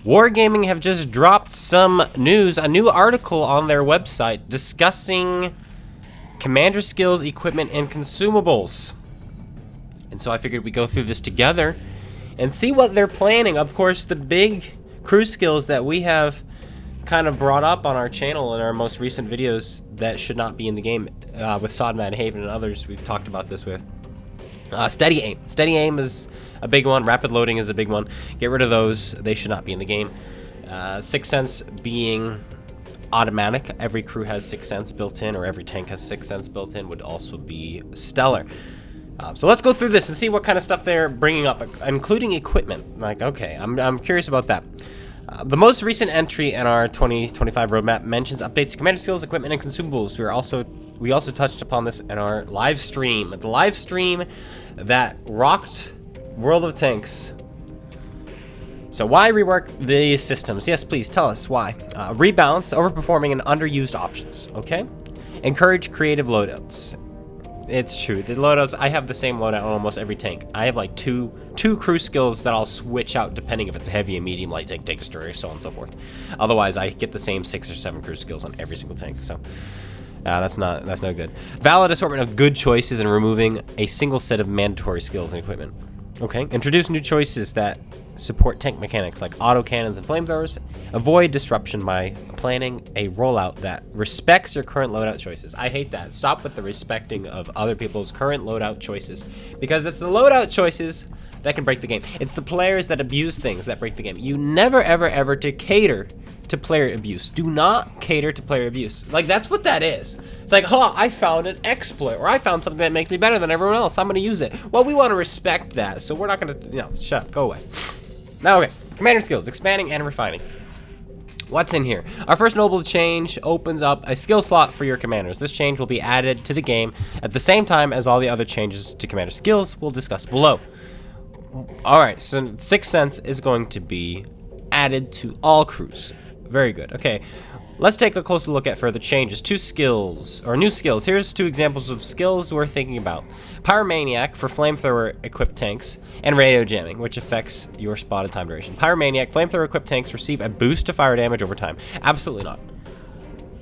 Wargaming have just dropped some news, a new article on their website discussing commander skills, equipment, and consumables. And so I figured we'd go through this together and see what they're planning. Of course, the big crew skills that we have kind of brought up on our channel in our most recent videos that should not be in the game, with Sodman, Haven, and others we've talked about this with. Steady aim. Steady aim is a big one. Rapid loading is a big one. Get rid of those. They should not be in the game. Sixth Sense being automatic. Every crew has Sixth Sense built in, or every tank has Sixth Sense built in, would also be stellar. So let's go through this and see what kind of stuff they're bringing up, including equipment. Like, okay, I'm curious about that. The most recent entry in our 2025 roadmap mentions updates to commander skills, equipment, and consumables. We also touched upon this in our live stream. The live stream that rocked World of Tanks. So why rework these systems? Yes, please tell us why. Rebalance overperforming and underused options. Okay. Encourage creative loadouts. It's true. The loadouts, I have the same loadout on almost every tank. I have like two crew skills that I'll switch out depending if it's a heavy and medium, light tank, tank destroyer, so on and so forth. Otherwise, I get the same 6 or 7 crew skills on every single tank. So that's no good. Valid assortment of good choices and removing a single set of mandatory skills and equipment. Okay. Introduce new choices that support tank mechanics like auto cannons and flamethrowers. Avoid disruption by planning a rollout that respects your current loadout choices. I hate that. Stop with the respecting of other people's current loadout choices, because it's the loadout choices that can break the game. It's the players that abuse things that break the game. You never, ever, ever to cater to player abuse. Do not cater to player abuse. Like, that's what that is. It's like, oh, I found an exploit, or I found something that makes me better than everyone else. I'm going to use it. Well, we want to respect that, so we're not going to, shut up, go away. Now, okay, commander skills, expanding and refining. What's in here? Our first notable change opens up a skill slot for your commanders. This change will be added to the game at the same time as all the other changes to commander skills we'll discuss below. Alright, so Sixth Sense is going to be added to all crews. Very good. Okay, let's take a closer look at further changes. New skills. Here's 2 examples of skills we're thinking about. Pyromaniac for flamethrower equipped tanks, and radio jamming, which affects your spotted time duration. Pyromaniac, flamethrower equipped tanks receive a boost to fire damage over time. Absolutely not.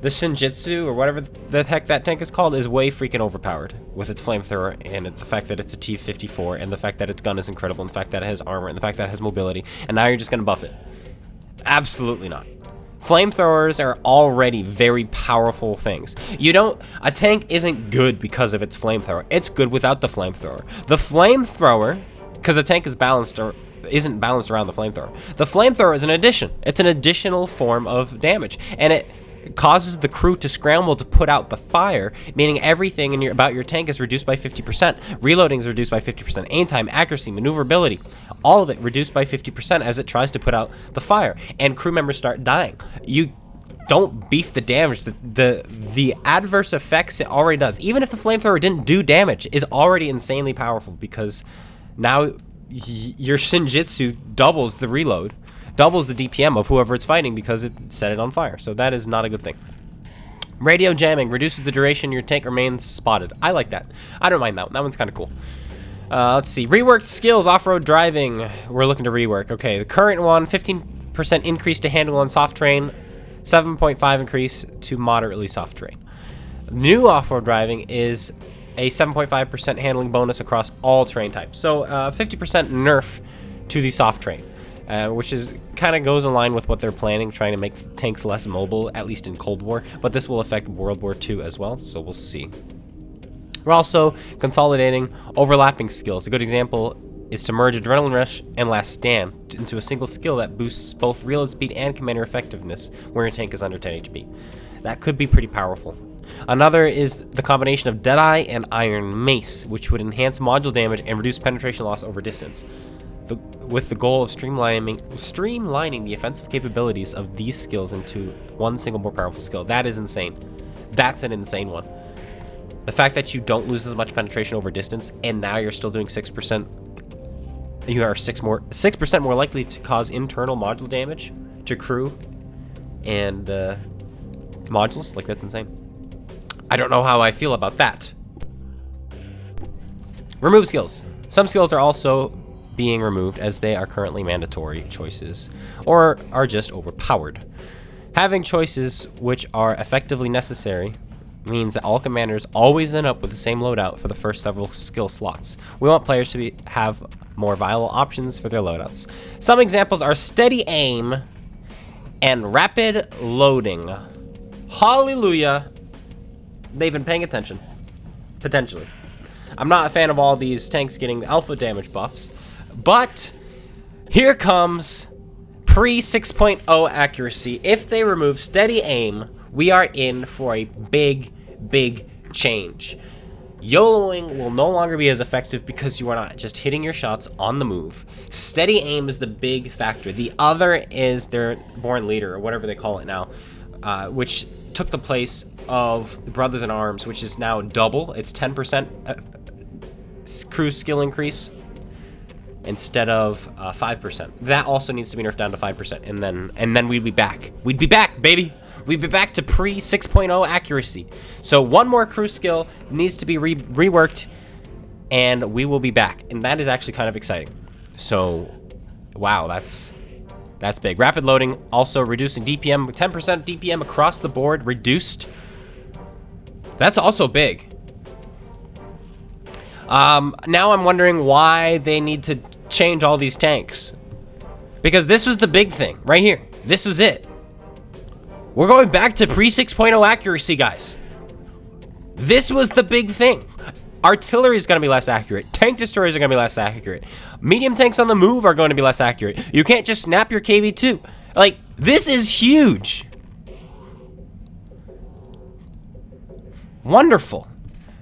The Shinjitsu, or whatever the heck that tank is called, is way freaking overpowered with its flamethrower, and the fact that it's a T-54, and the fact that its gun is incredible, and the fact that it has armor, and the fact that it has mobility, and now you're just going to buff it. Absolutely not. Flamethrowers are already very powerful things. A tank isn't good because of its flamethrower. It's good without the flamethrower. The flamethrower, because a tank is balanced or isn't balanced around the flamethrower. The flamethrower is an addition. It's an additional form of damage, and it causes the crew to scramble to put out the fire, meaning everything about your tank is reduced by 50%. Reloading is reduced by 50%. Aim time, accuracy, maneuverability, all of it reduced by 50% as it tries to put out the fire, and crew members start dying. You don't beef the damage. The adverse effects it already does, even if the flamethrower didn't do damage, is already insanely powerful, because now your Shinjitsu doubles the reload, doubles the DPM of whoever it's fighting, because it set it on fire. So that is not a good thing. Radio jamming reduces the duration your tank remains spotted. I like that. I don't mind that one. That one's kind of cool. Let's see. Reworked skills, off-road driving. We're looking to rework. Okay, the current one, 15% increase to handle on soft terrain, 7.5 increase to moderately soft terrain. New off-road driving is a 7.5% handling bonus across all terrain types. So 50% nerf to the soft terrain, which is kind of goes in line with what they're planning, trying to make tanks less mobile, at least in Cold War. But this will affect World War II as well, so we'll see. We're also consolidating overlapping skills. A good example is to merge Adrenaline Rush and Last Stand into a single skill that boosts both reload speed and commander effectiveness when your tank is under 10 HP. That could be pretty powerful. Another is the combination of Deadeye and Iron Mace, which would enhance module damage and reduce penetration loss over distance, with the goal of streamlining the offensive capabilities of these skills into one single more powerful skill. That is insane. That's an insane one. The fact that you don't lose as much penetration over distance, and now you're still doing 6%, you are 6% more likely to cause internal module damage to crew and modules. Like, that's insane. I don't know how I feel about that. Remove skills. Some skills are also being removed as they are currently mandatory choices or are just overpowered. Having choices which are effectively necessary means that all commanders always end up with the same loadout for the first several skill slots. We want players to have more viable options for their loadouts. Some examples are steady aim and rapid loading. Hallelujah. They've been paying attention. Potentially. I'm not a fan of all these tanks getting the alpha damage buffs, but here comes pre 6.0 accuracy. If they remove steady aim, we are in for a big change. YOLOing will no longer be as effective because you are not just hitting your shots on the move. Steady aim is the big factor. The other is their Born Leader, or whatever they call it now, which took the place of the Brothers in Arms, which is now double. It's 10% crew skill increase instead of 5%. That also needs to be nerfed down to 5%, and then we'd be back. We'd be back, baby. We'd be back to pre 6.0 accuracy. So one more crew skill needs to be reworked, and we will be back. And that is actually kind of exciting. So, wow, that's big. Rapid loading, also reducing DPM, 10% DPM across the board reduced. That's also big. Now I'm wondering why they need to change all these tanks. Because this was the big thing, right here. This was it. We're going back to pre 6.0 accuracy, guys. This was the big thing. Artillery is going to be less accurate. Tank destroyers are going to be less accurate. Medium tanks on the move are going to be less accurate. You can't just snap your KV-2. Like, this is huge. Wonderful.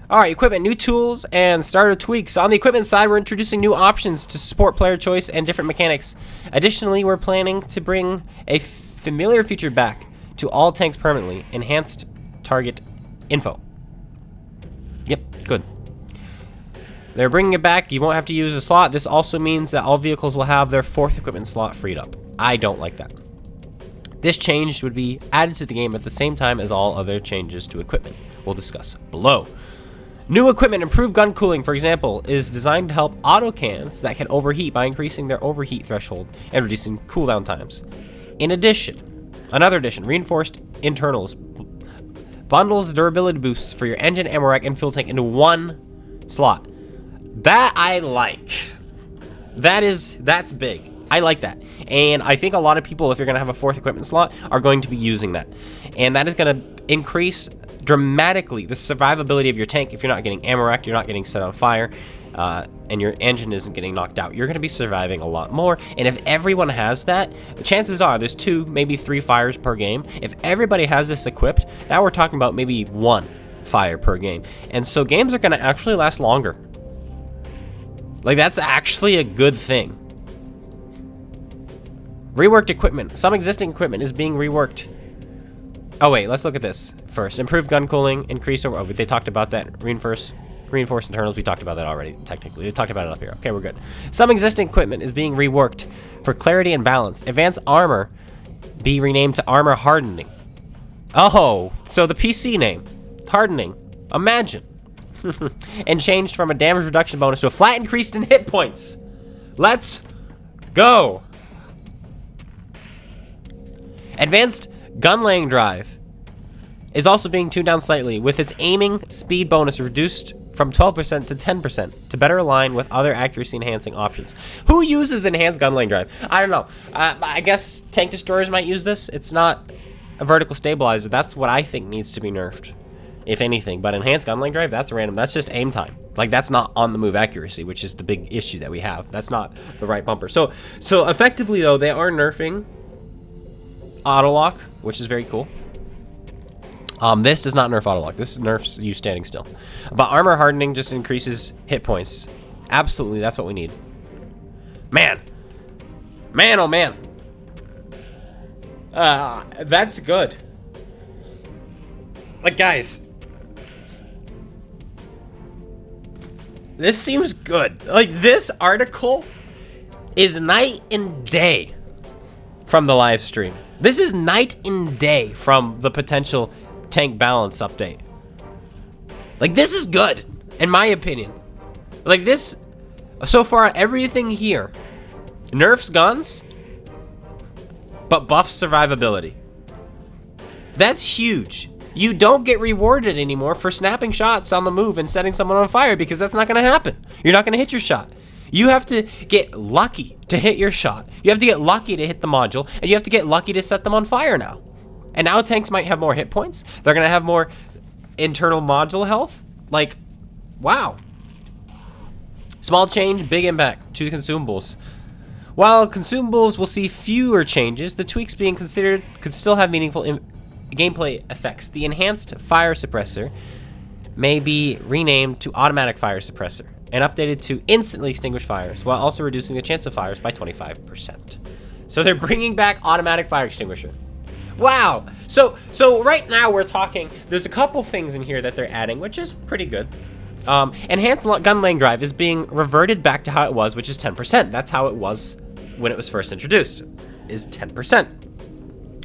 All right, equipment, new tools, and starter tweaks. On the equipment side, we're introducing new options to support player choice and different mechanics. Additionally, we're planning to bring a familiar feature back to all tanks permanently. Enhanced target info. Yep, good. They're bringing it back. You won't have to use a slot. This also means that all vehicles will have their 4th equipment slot freed up. I don't like that. This change would be added to the game at the same time as all other changes to equipment. We'll discuss below. New equipment, improved gun cooling, for example, is designed to help autocans that can overheat by increasing their overheat threshold and reducing cooldown times. In addition, another addition, reinforced internals bundles durability boosts for your engine, ammo rack, and fuel tank into one slot. That I like. That's big. I like that. And I think a lot of people, if you're going to have a 4th equipment slot, are going to be using that. And that is going to increase dramatically the survivability of your tank. If you're not getting ammo racked, you're not getting set on fire, and your engine isn't getting knocked out, you're going to be surviving a lot more. And if everyone has that, the chances are there's 2, maybe 3 fires per game. If everybody has this equipped, now we're talking about maybe 1 fire per game. And so games are going to actually last longer. Like, that's actually a good thing. Reworked equipment. Some existing equipment is being reworked. Oh, wait, let's look at this first. Improved gun cooling, increase over... Oh, they talked about that. Reinforced internals. We talked about that already, technically. They talked about it up here. Okay, we're good. Some existing equipment is being reworked for clarity and balance. Advanced armor be renamed to armor hardening. Oh, so the PC name. Hardening. Imagine. And changed from a damage reduction bonus to a flat increase in hit points. Let's go. Advanced gun laying drive is also being tuned down slightly, with its aiming speed bonus reduced from 12% to 10% to better align with other accuracy enhancing options. Who uses enhanced gun laying drive? I don't know. I guess tank destroyers might use this. It's not a vertical stabilizer. That's what I think needs to be nerfed, if anything. But enhanced gun laying drive, that's random. That's just aim time. Like, that's not on the move accuracy, which is the big issue that we have. That's not the right bumper. So effectively though, they are nerfing autolock, which is very cool. This does not nerf autolock. This nerfs you standing still. But armor hardening just increases hit points. Absolutely, that's what we need. Man, oh man. That's good. Like, guys, this seems good. Like, this article is night and day from the live stream. This is night and day from the potential tank balance update. Like, this is good, in my opinion. Like, this So far, everything here nerfs guns, but buffs survivability. That's huge. You don't get rewarded anymore for snapping shots on the move and setting someone on fire, because that's not going to happen. You're not going to hit your shot. You have to get lucky to hit your shot. You have to get lucky to hit the module, and you have to get lucky to set them on fire now. And now tanks might have more hit points. They're going to have more internal module health. Like, wow. Small change, big impact to the consumables. While consumables will see fewer changes, the tweaks being considered could still have meaningful gameplay effects. The enhanced fire suppressor may be renamed to automatic fire suppressor and updated to instantly extinguish fires, while also reducing the chance of fires by 25%. So they're bringing back automatic fire extinguisher. Wow. So right now we're talking, there's a couple things in here that they're adding, which is pretty good. Enhanced gun lane drive is being reverted back to how it was, which is 10%. That's how it was when it was first introduced, is 10%.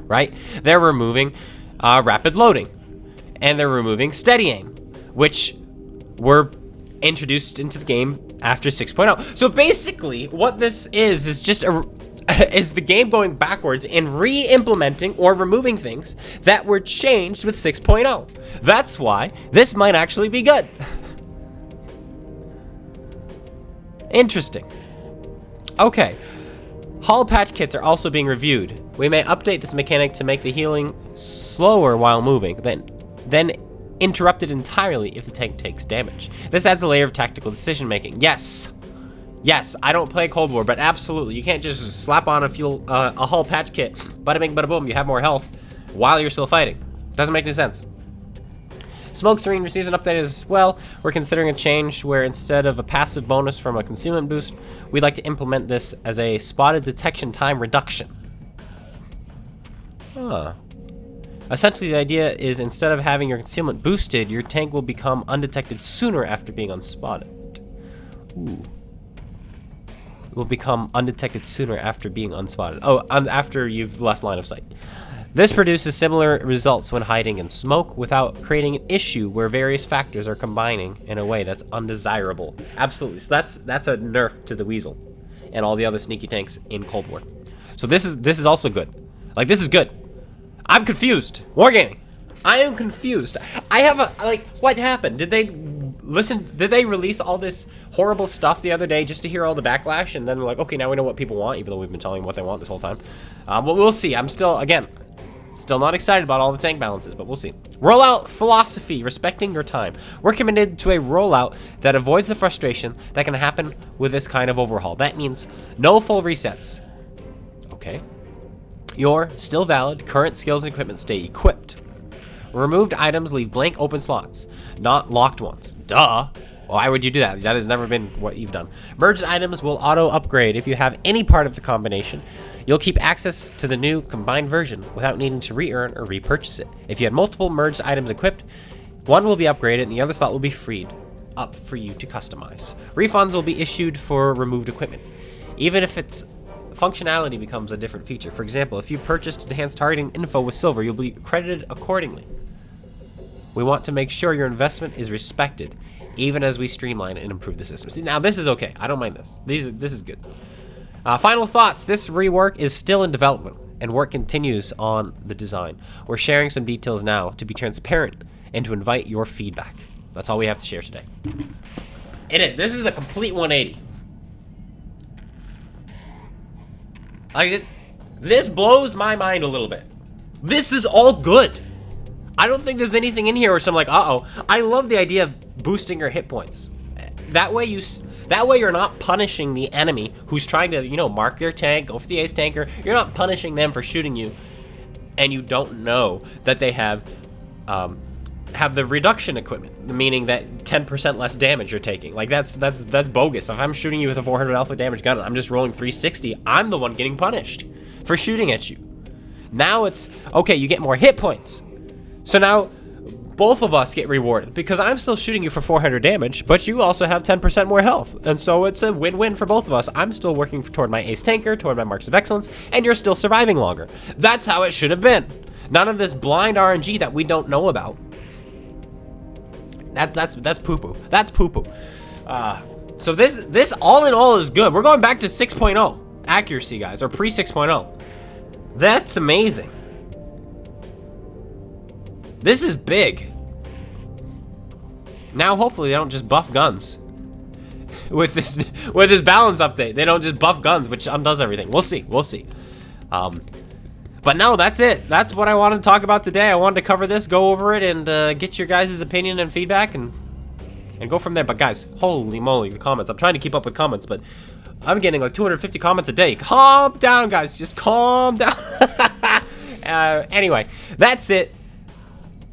Right? They're removing rapid loading, and they're removing steady aim, which were introduced into the game after 6.0. So basically, what this is just is the game going backwards and re-implementing or removing things that were changed with 6.0. That's why this might actually be good. Interesting. Okay. Hull patch kits are also being reviewed. We may update this mechanic to make the healing slower while moving, then interrupted entirely if the tank takes damage. This adds a layer of tactical decision making. Yes, I don't play Cold War, but absolutely, you can't just slap on a hull patch kit, bada bing, bada boom, you have more health while you're still fighting. Doesn't make any sense. Smoke Serene receives an update as well. We're considering a change where instead of a passive bonus from a concealment boost, we'd like to implement this as a spotted detection time reduction. Essentially, the idea is instead of having your concealment boosted, your tank will become undetected sooner after being unspotted. Ooh. It will become undetected sooner after being unspotted. Oh, after you've left line of sight. This produces similar results when hiding in smoke without creating an issue where various factors are combining in a way that's undesirable. Absolutely. So that's a nerf to the Weasel and all the other sneaky tanks in Cold War. So this is also good. Like, this is good. I'm confused. Wargaming. I am confused. I have what happened? Did they release all this horrible stuff the other day just to hear all the backlash, and then we're like, okay, now we know what people want, even though we've been telling them what they want this whole time. But we'll see. I'm still not excited about all the tank balances, but we'll see. Rollout philosophy, respecting your time. We're committed to a rollout that avoids the frustration that can happen with this kind of overhaul. That means no full resets. Okay. Your still valid current skills and equipment stay equipped. Removed items leave blank open slots, not locked ones. Duh. Why would you do that? That has never been what you've done. Merged items will auto-upgrade if you have any part of the combination. You'll keep access to the new combined version without needing to re-earn or repurchase it. If you had multiple merged items equipped, one will be upgraded and the other slot will be freed up for you to customize. Refunds will be issued for removed equipment, even if its functionality becomes a different feature. For example, if you purchased enhanced targeting info with silver, you'll be credited accordingly. We want to make sure your investment is respected, even as we streamline and improve the system. See, now this is okay. I don't mind this. This is good. Final thoughts. This rework is still in development, and work continues on the design. We're sharing some details now to be transparent and to invite your feedback. That's all we have to share today. It is. This is a complete 180. This blows my mind a little bit. This is all good. I don't think there's anything in here where I'm like, uh-oh. I love the idea of boosting your hit points. That way you're not punishing the enemy who's trying to, mark their tank, go for the ace tanker. You're not punishing them for shooting you, and you don't know that they have the reduction equipment, meaning that 10% less damage you're taking. Like, that's bogus. If I'm shooting you with a 400 alpha damage gun and I'm just rolling 360, I'm the one getting punished for shooting at you. Now it's, okay, you get more hit points. So now both of us get rewarded because I'm still shooting you for 400 damage, but you also have 10% more health. And so it's a win-win for both of us. I'm still working toward my ace tanker, toward my marks of excellence, and you're still surviving longer. That's how it should have been. None of this blind RNG that we don't know about. That's poo-poo. That's poo-poo. So this all in all is good. We're going back to 6.0 accuracy, guys, or pre 6.0. That's amazing. This is big. Now hopefully they don't just buff guns with this balance update. They don't just buff guns, which undoes everything. We'll see. We'll see. But no, that's it. That's what I wanted to talk about today. I wanted to cover this, go over it, and get your guys' opinion and feedback, and go from there. But guys, holy moly, the comments. I'm trying to keep up with comments, but I'm getting like 250 comments a day. Calm down, guys. Just calm down. Anyway, that's it.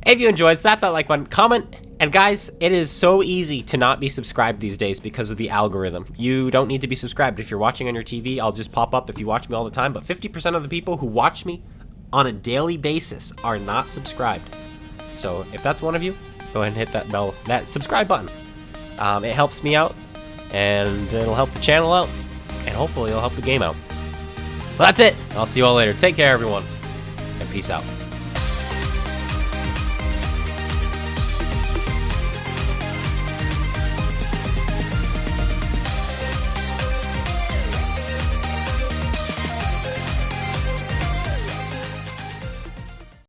If you enjoyed, slap that like button, comment. And guys, it is so easy to not be subscribed these days because of the algorithm. You don't need to be subscribed. If you're watching on your TV, I'll just pop up if you watch me all the time. But 50% of the people who watch me on a daily basis are not subscribed. So if that's one of you, go ahead and hit that bell, that subscribe button. It helps me out, and it'll help the channel out, and hopefully it'll help the game out. Well, that's it. I'll see you all later. Take care, everyone, and peace out.